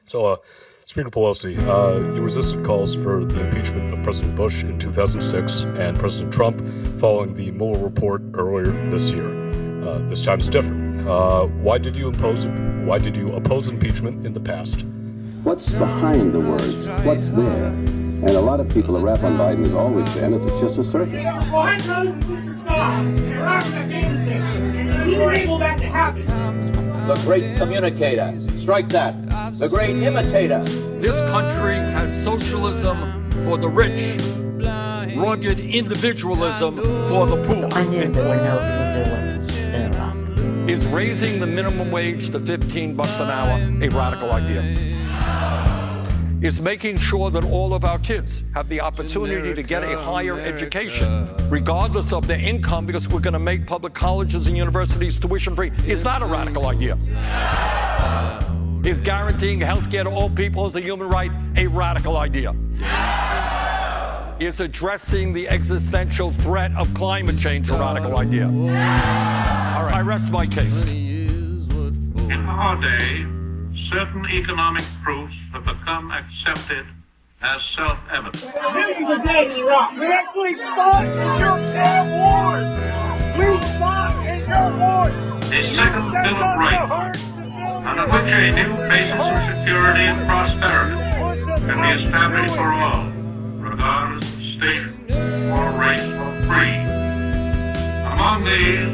Speaker Pelosi, you resisted calls for the impeachment of President Bush in 2006 and President Trump following the Mueller report earlier this year. This time is different. Why did you oppose impeachment in the past? What's behind the words? What's there? And a lot of people, the rap on Biden has always been, it's just a circus. The great communicator. Strike that. The great imitator. This country has socialism for the rich, rugged individualism for the poor. I knew there were no nuclear weapons in Iraq. Is raising the minimum wage to $15 an hour a radical idea? Is making sure that all of our kids have the opportunity to get a higher education, regardless of their income, because we're going to make public colleges and universities tuition free. Is that a radical idea? Is guaranteeing health care to all people as a human right a radical idea? Is addressing the existential threat of climate change a radical idea? All right, I rest my case. In our day, certain economic proofs have become accepted as self-evident. Millions are dead in Iraq. We actually fought in your damn wars. We fought in your wars. A second Bill of Rights, under which a new basis of security and prosperity can be established for all, regardless of station or race or creed. Among these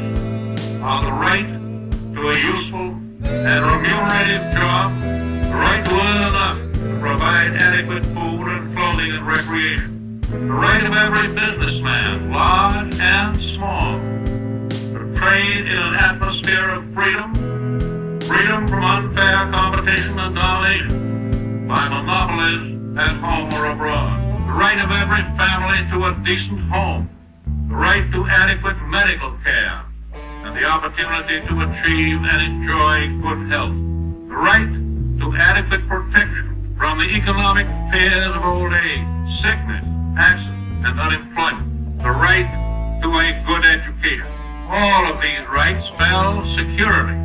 are the right to a useful and remunerative job, the right to earn enough to provide adequate food and clothing and recreation, the right of every businessman, large and small, to trade in an atmosphere of freedom, freedom from unfair competition and domination by monopolies at home or abroad, the right of every family to a decent home, the right to adequate medical care, and the opportunity to achieve and enjoy good health, the right to adequate protection from the economic fears of old age, sickness, accident, and unemployment, the right to a good education. All of these rights spell security.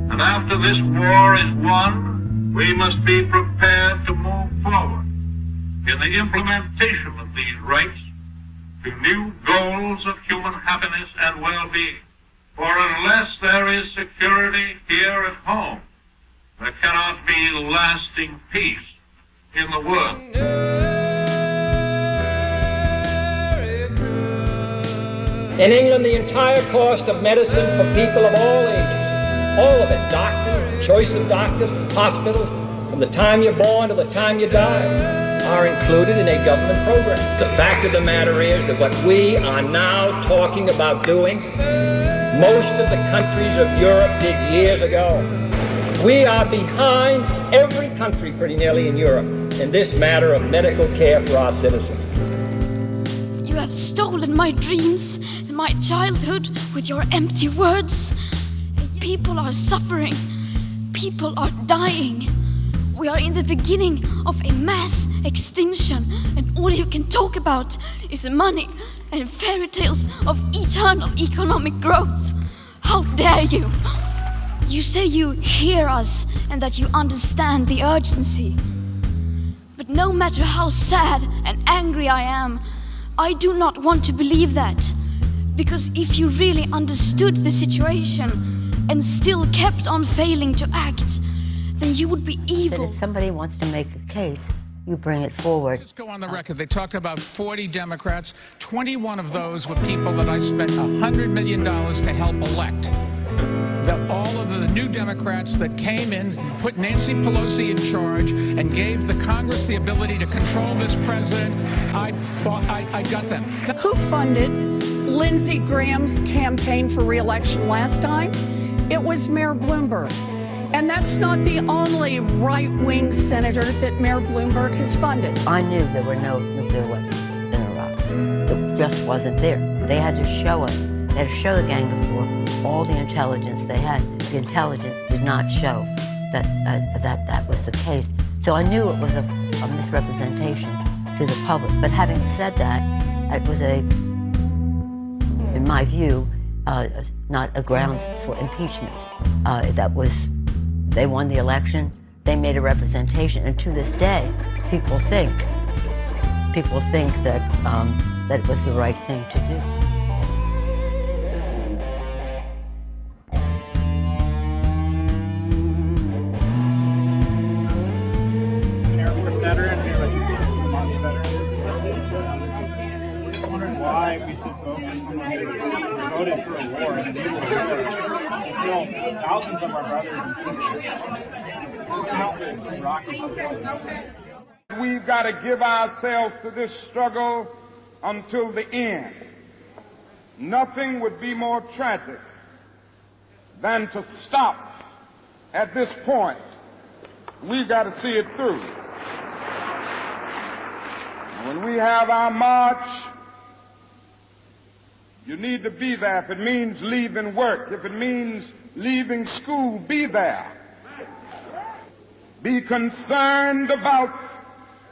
And after this war is won, we must be prepared to move forward in the implementation of these rights to new goals of human happiness and well-being. For unless there is security here at home, there cannot be lasting peace in the world. In England, the entire cost of medicine for people of all ages, all of it, doctors, choice of doctors, hospitals, from the time you're born to the time you die, are included in a government program. The fact of the matter is that what we are now talking about doing, most of the countries of Europe did years ago. We are behind every country pretty nearly in Europe in this matter of medical care for our citizens. You have stolen my dreams and my childhood with your empty words. People are suffering. People are dying. We are in the beginning of a mass extinction, and all you can talk about is money and fairy tales of eternal economic growth. How dare you? You say you hear us and that you understand the urgency. But no matter how sad and angry I am, I do not want to believe that. Because if you really understood the situation and still kept on failing to act, then you would be evil. If somebody wants to make a case, you bring it forward. Let's go on the record. They talked about 40 Democrats. 21 of those were people that I spent $100 million to help elect. All of the new Democrats that came in, put Nancy Pelosi in charge, and gave the Congress the ability to control this president, I got them. Who funded Lindsey Graham's campaign for re-election last time? It was Mayor Bloomberg. And that's not the only right-wing senator that Mayor Bloomberg has funded. I knew there were no nuclear weapons in Iraq. It just wasn't there. They had to show us. They had to show the gang of four all the intelligence they had. The intelligence did not show that was the case. So I knew it was a misrepresentation to the public. But having said that, it was in my view, not a grounds for impeachment. They won the election. they made a representation, and to this day, people think that that it was the right thing to do. Why we should vote for someone who voted for a war and killed thousands of our brothers and sisters. Countless Iraqis. We've got to give ourselves to this struggle until the end. Nothing would be more tragic than to stop at this point. We've got to see it through. When we have our march, you need to be there. If it means leaving work, if it means leaving school, be there. Be concerned about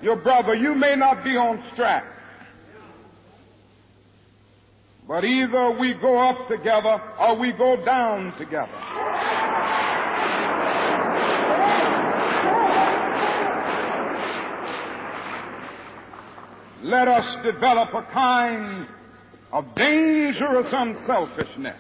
your brother. You may not be on strike, but either we go up together or we go down together. Let us develop a kind of dangerous unselfishness